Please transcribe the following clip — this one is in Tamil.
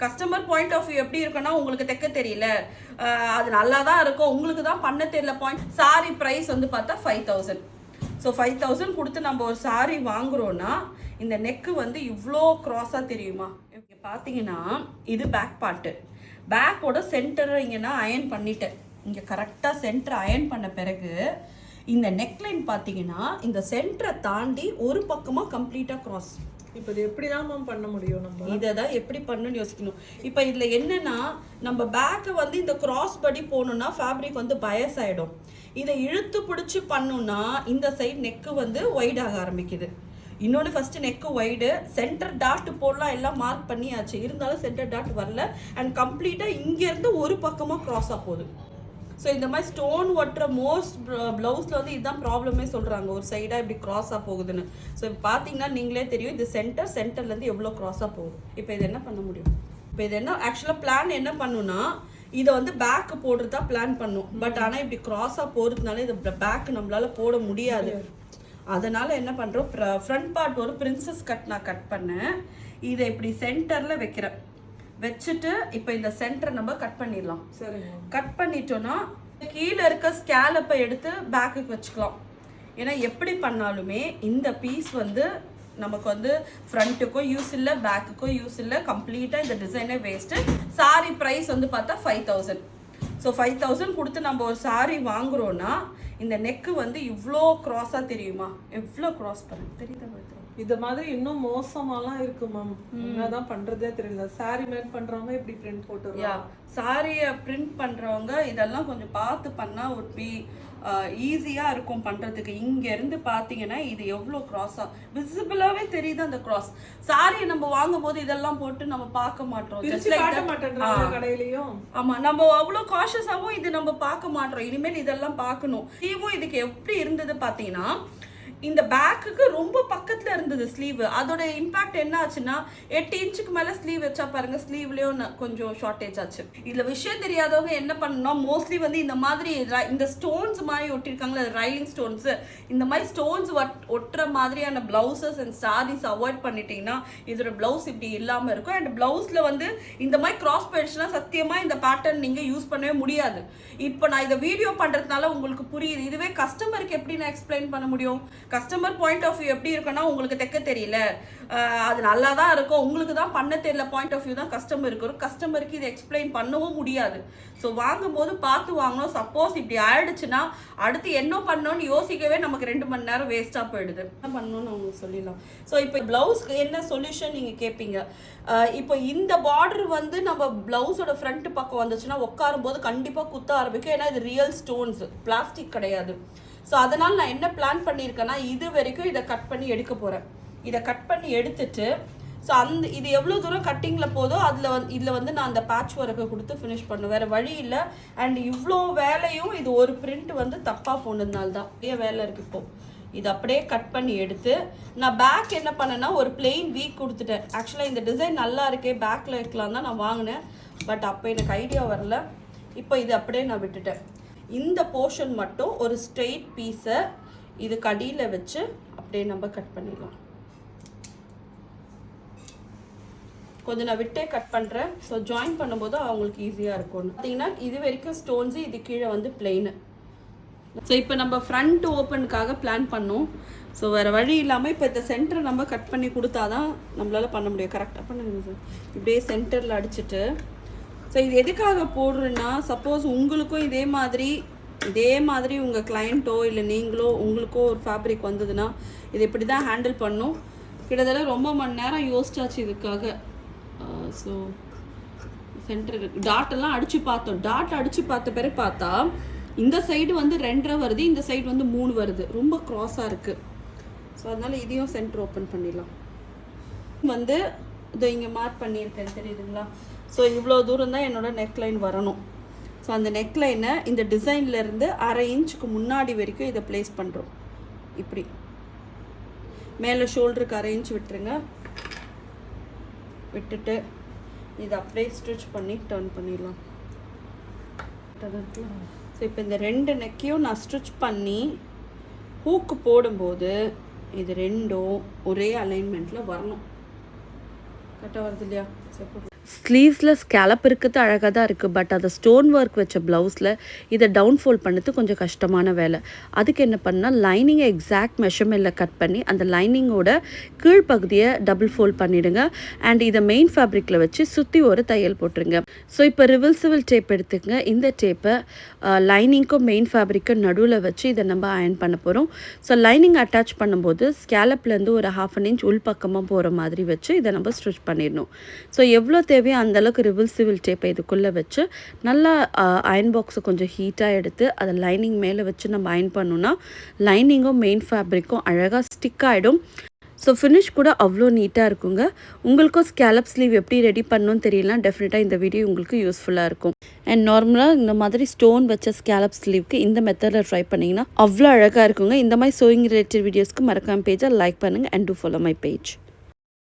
கஸ்டமர் பாயிண்ட் ஆஃப் வியூ எப்படி இருக்குன்னா உங்களுக்கு தைக்க தெரியல, அது நல்லா தான் இருக்கும், உங்களுக்கு தான் பண்ண தெரியல பாயிண்ட். சாரி ப்ரைஸ் வந்து பார்த்தா 5000. ஸோ 5000 கொடுத்து நம்ம ஒரு சாரி வாங்குறோன்னா இந்த நெக்கு வந்து இவ்வளோ க்ராஸாக தெரியுமா? இங்கே பார்த்தீங்கன்னா இது பேக் பார்ட்டு. பேக்கோட சென்டரை இங்கே நான் அயன் பண்ணிட்டேன். இங்கே கரெக்டாக சென்டர் அயன் பண்ண பிறகு இந்த நெக்லைன் பார்த்தீங்கன்னா இந்த சென்டரை தாண்டி ஒரு பக்கமாக கம்ப்ளீட்டாக க்ராஸ். இப்போ இது எப்படி தான் மேம் பண்ண முடியும்? நம்ம இதை தான் எப்படி பண்ணணும்னு யோசிக்கணும். இப்போ இதில் என்னன்னா நம்ம பேக்கை வந்து இந்த கிராஸ் படி போகணுன்னா ஃபேப்ரிக் வந்து பயஸ் ஆகிடும். இதை இழுத்து பிடிச்சி பண்ணணும்னா இந்த சைடு நெக்கு வந்து ஒய்ட் ஆக ஆரம்பிக்குது. இன்னொன்று first neck wide, centre dot போடலாம், எல்லாம் மார்க் பண்ணியாச்சு, இருந்தாலும் சென்டர் டாட் வரல. அண்ட் கம்ப்ளீட்டாக இங்கேருந்து ஒரு பக்கமாக க்ராஸாக போகுது. ஸோ இந்த மாதிரி ஸ்டோன் ஒட்டுற மோஸ்ட் ப்ளவுஸில் வந்து இதுதான் ப்ராப்ளமே சொல்கிறாங்க, ஒரு சைடாக இப்படி க்ராஸாக போகுதுன்னு. ஸோ இப்போ பார்த்தீங்கன்னா நீங்களே தெரியும் இது சென்டர்லேருந்து எவ்வளோ க்ராஸாக போகுது. இப்போ இது என்ன பண்ண முடியும்? இப்போ இது என்ன ஆக்சுவலாக பிளான் என்ன பண்ணுன்னா இதை வந்து பேக்கு போடுறதா பிளான் பண்ணும். பட் ஆனால் இப்படி க்ராஸாக போகிறதுனால இதை பேக் நம்மளால் போட முடியாது. அதனால் என்ன பண்ணுறோம், ஃப்ரண்ட் பார்ட் ஒரு பிரின்சஸ் கட் நான் கட் பண்ணேன். இதை இப்படி சென்டரில் வைக்கிறேன். வச்சுட்டு இப்போ இந்த சென்டரை நம்ம கட் பண்ணிடலாம். சரிங்க. கட் பண்ணிட்டோன்னா கீழே இருக்க ஸ்கேலப்பை எடுத்து பேக்குக்கு வச்சுக்கலாம். ஏன்னா எப்படி பண்ணாலுமே இந்த பீஸ் வந்து நமக்கு வந்து ஃப்ரண்ட்டுக்கும் யூஸ் இல்லை, பேக்குக்கும் யூஸ் இல்லை, கம்ப்ளீட்டாக இந்த டிசைனே வேஸ்ட்டு. சாரி ப்ரைஸ் வந்து பார்த்தா 5000. ஸோ 5000 கொடுத்து நம்ம ஒரு சாரி வாங்குறோன்னா இந்த நெக்கு வந்து இவ்வளோ க்ராஸாக தெரியுமா? எவ்வளோ க்ராஸ் பண்ண தெரியுதா? இது மாதிரி இன்னும் மோசமாலாம் இருக்கு மேம். என்னதான் பண்றதே தெரியல. சாரி மேக் பண்றவங்க இப்படி பிரிண்ட் போட்டுருவாங்க. சாரியை பிரிண்ட் பண்றவங்க இதெல்லாம் கொஞ்சம் பார்த்து பண்ணா ஒரு ஈஸியாக இருக்கும் பண்ணுறதுக்கு. இங்கேருந்து பார்த்தீங்கன்னா இது எவ்வளோ க்ராஸாக விசிபிளாகவே தெரியுது அந்த க்ராஸ். சாரியை நம்ம வாங்கும் போது இதெல்லாம் போட்டு நம்ம பார்க்க மாட்டோம், கடையிலையும். ஆமாம், நம்ம அவ்வளோ காஷியஸாகவும் இது நம்ம பார்க்க மாட்டோம். இனிமேல் இதெல்லாம் பார்க்கணும். ஸ்லீவும் இதுக்கு எப்படி இருந்தது பார்த்தீங்கன்னா இந்த பேக்குக்கு ரொம்ப பக்கத்தில் இருந்தது ஸ்லீவ். அதோட இம்பாக்ட் என்ன ஆச்சுன்னா 8 இன்ச்சுக்கு மேலே ஸ்லீவ் வச்சா பாருங்க, ஸ்லீவ்லேயும் கொஞ்சம் ஷார்ட்டேஜ் ஆச்சு. இதில் விஷயம் தெரியாதவங்க என்ன பண்ணணும், மோஸ்ட்லி வந்து இந்த மாதிரி இந்த ஸ்டோன்ஸ் மாதிரி ஒட்டிருக்காங்களா, ரைலிங் ஸ்டோன்ஸு, இந்த மாதிரி ஸ்டோன்ஸ் ஒட்டுற மாதிரியான பிளவுசஸ் அண்ட் சாரீஸ் அவாய்ட் பண்ணிட்டீங்கன்னா இதோட பிளவுஸ் இப்படி இல்லாமல் இருக்கும். அண்ட் பிளவுஸில் வந்து இந்த மாதிரி கிராஸ் போயிடுச்சுன்னா சத்தியமாக இந்த பேட்டர்ன் நீங்கள் யூஸ் பண்ணவே முடியாது. இப்போ நான் இதை வீடியோ பண்ணுறதுனால உங்களுக்கு புரியுது. இதுவே கஸ்டமருக்கு எப்படி நான் எக்ஸ்பிளைன் பண்ண முடியும்? கஸ்டமர் பாயிண்ட் ஆஃப் வியூ எப்படி இருக்குன்னா உங்களுக்கு தைக்க தெரியல, அது நல்லா தான் இருக்கும், உங்களுக்கு தான் பண்ண தெரியல பாயிண்ட் ஆஃப் வியூ தான் கஸ்டமருக்கு இதை எக்ஸ்பிளைன் பண்ணவும் முடியாது. ஸோ வாங்கும்போது பார்த்து வாங்கணும். சப்போஸ் இப்படி ஆயிடுச்சுன்னா அடுத்து என்ன பண்ணணும்னு யோசிக்கவே நமக்கு 2 மணி நேரம் வேஸ்ட்டாக போயிடுது. என்ன பண்ணணும்னு உங்களுக்கு சொல்லிடலாம். ஸோ இப்போ ப்ளவுஸ்க்கு என்ன சொல்யூஷன் நீங்கள் கேட்பீங்க. இப்போ இந்த பார்டர் வந்து நம்ம ப்ளவுஸோட ஃப்ரண்ட் பக்கம் வந்துச்சுன்னா உட்காரும் போது கண்டிப்பாக குத்த ஆரம்பிக்கும். ஏன்னா இது ரியல் ஸ்டோன்ஸ், பிளாஸ்டிக் கிடையாது. ஸோ அதனால் நான் என்ன பிளான் பண்ணியிருக்கேன்னா இது வரைக்கும் இதை கட் பண்ணி எடுக்க போகிறேன். இதை கட் பண்ணி எடுத்துட்டு ஸோ இது எவ்வளோ தூரம் கட்டிங்கில் போதோ இதில் வந்து நான் அந்த பேட்ச் ஒர்க்கை கொடுத்து ஃபினிஷ் பண்ணுவேன். வேறு வழி இல்லை. அண்ட் இவ்வளோ வேலையும் இது ஒரு பிரிண்ட் வந்து தப்பாக போனதுனால தான் நிறைய வேலை இருக்குது. இப்போது இது அப்படியே கட் பண்ணி எடுத்து நான் பேக் என்ன பண்ணேன்னா ஒரு பிளெயின் வீக் கொடுத்துட்டேன். ஆக்சுவலாக இந்த டிசைன் நல்லா இருக்கே பேக்கில் வைக்கலாம் தான் நான் வாங்கினேன். பட் அப்போ எனக்கு ஐடியா வரல. இப்போ இது அப்படியே நான் விட்டுட்டேன். இந்த போர்ஷன் மட்டும் ஒரு ஸ்ட்ரெயிட் பீஸை இது கடியில் வச்சு அப்படியே நம்ம கட் பண்ணிடலாம். கொஞ்சம் நான் விட்டே கட் பண்ணுறேன். ஸோ ஜாயின் பண்ணும்போது அவங்களுக்கு ஈஸியாக இருக்கும்னு பார்த்தீங்கன்னா இது வரைக்கும் ஸ்டோன்ஸு, இது கீழே வந்து பிளெயின். ஸோ இப்போ நம்ம ஃப்ரண்ட் ஓப்பனுக்காக பிளான் பண்ணோம். ஸோ வேறு வழி இல்லாமல் இப்போ இந்த சென்டரை நம்ம கட் பண்ணி கொடுத்தா தான் நம்மளால் பண்ண முடியும். கரெக்டாக பண்ணுங்க சார். இப்படியே சென்டரில் அடிச்சுட்டு ஸோ இது எதுக்காக போடுறேன்னா சப்போஸ் உங்களுக்கும் இதே மாதிரி உங்கள் கிளைண்ட்டோ இல்லை நீங்களோ உங்களுக்கோ ஒரு ஃபேப்ரிக் வந்ததுன்னா இது இப்படி தான் ஹேண்டில் பண்ணும். கிட்டத்தட்ட ரொம்ப மணி நேரம் யோசிச்சாச்சு இதுக்காக. ஸோ சென்டர் டாட்டெல்லாம் அடித்து பார்த்தோம். டாட் அடித்து பார்த்த பிறகு பார்த்தா இந்த சைடு வந்து 2.5 வருது, இந்த சைடு வந்து 3 வருது. ரொம்ப க்ராஸாக இருக்குது. ஸோ அதனால் இதையும் சென்டர் ஓப்பன் பண்ணிடலாம். வந்து இதை இங்கே மார்க் பண்ணியிருக்கேன் தெரியுதுங்களா? ஸோ இவ்வளோ தூரம் தான் என்னோடய நெக்லைன் வரணும். ஸோ அந்த நெக்லைனை இந்த டிசைன்லேருந்து 1/2 இன்ச்சுக்கு முன்னாடி வரைக்கும் இதை ப்ளேஸ் பண்ணுறோம். இப்படி மேலே ஷோல்டருக்கு 1/2 இன்ச் விட்டுருங்க. விட்டுட்டு இதை அப்படியே ஸ்டிச் பண்ணி டர்ன் பண்ணிடலாம். ஸோ இப்போ இந்த 2 நெக்கையும் நான் ஸ்டிச் பண்ணி ஹூக்கு போடும்போது இது 2ம் ஒரே அலைன்மெண்ட்டில் வரணும். கரெக்டாக வருது இல்லையா? ஸ்லீவ்ஸில் ஸ்கேலப் இருக்கிறது அழகாக தான் இருக்குது. பட் அதை ஸ்டோன் ஒர்க் வச்ச ப்ளவுஸில் இதை டவுன் ஃபோல்ட் பண்ணது கொஞ்சம் கஷ்டமான வேலை. அதுக்கு என்ன பண்ணால் லைனிங்கை எக்ஸாக்ட் மெஷர்மெண்ட்டில் கட் பண்ணி அந்த லைனிங்கோட கீழ்ப்பகுதியை டபுள் ஃபோல்ட் பண்ணிவிடுங்க. அண்ட் இதை மெயின் ஃபேப்ரிக்கில் வச்சு சுற்றி ஒரு தையல் போட்டுருங்க. ஸோ இப்போ ரிவர்சிபிள் டேப் எடுத்துக்கங்க. இந்த டேப்பை லைனிங்க்கும் மெயின் ஃபேப்ரிக்கும் நடுவில் வச்சு இதை நம்ம அயர்ன் பண்ண போகிறோம். ஸோ லைனிங் அட்டாச் பண்ணும்போது ஸ்கேலப்லேருந்து ஒரு 1/2 inch உள் பக்கமாக போகிற மாதிரி வச்சு இதை நம்ம ஸ்டிச் பண்ணிடணும். ஸோ எவ்வளோ தேவையோ அந்தளவுக்கு ரிவர்சிபிள் டேப்பை இதுக்குள்ளே வச்சு நல்லா அயர்ன் பாக்ஸை கொஞ்சம் ஹீட்டாக எடுத்து அதை லைனிங் மேலே வச்சு நம்ம அயர்ன் பண்ணோன்னா லைனிங்கும் மெயின் ஃபேப்ரிக்கும் அழகாக ஸ்டிக் ஆகிடும். ஸோ ஃபினிஷ் கூட அவ்வளோ நீட்டாக இருக்குங்க. உங்களுக்கும் ஸ்கேலப் ஸ்லீவ் எப்படி ரெடி பண்ணணும்னு தெரியலாம், டெஃபினட்டாக இந்த வீடியோ உங்களுக்கு யூஸ்ஃபுல்லாக இருக்கும். அண்ட் நார்மலாக இந்த மாதிரி ஸ்டோன் வச்ச ஸ்கேலப் ஸ்லீவ்க்கு இந்த மெத்தடில் ட்ரை பண்ணிங்கன்னா அவ்வளோ அழகாக இருக்குங்க. இந்த மாதிரி சோயிங் ரிலேட்டட் வீடியோஸ்க்கு மறக்காம பேஜை லைக் பண்ணுங்கள் and do follow my page.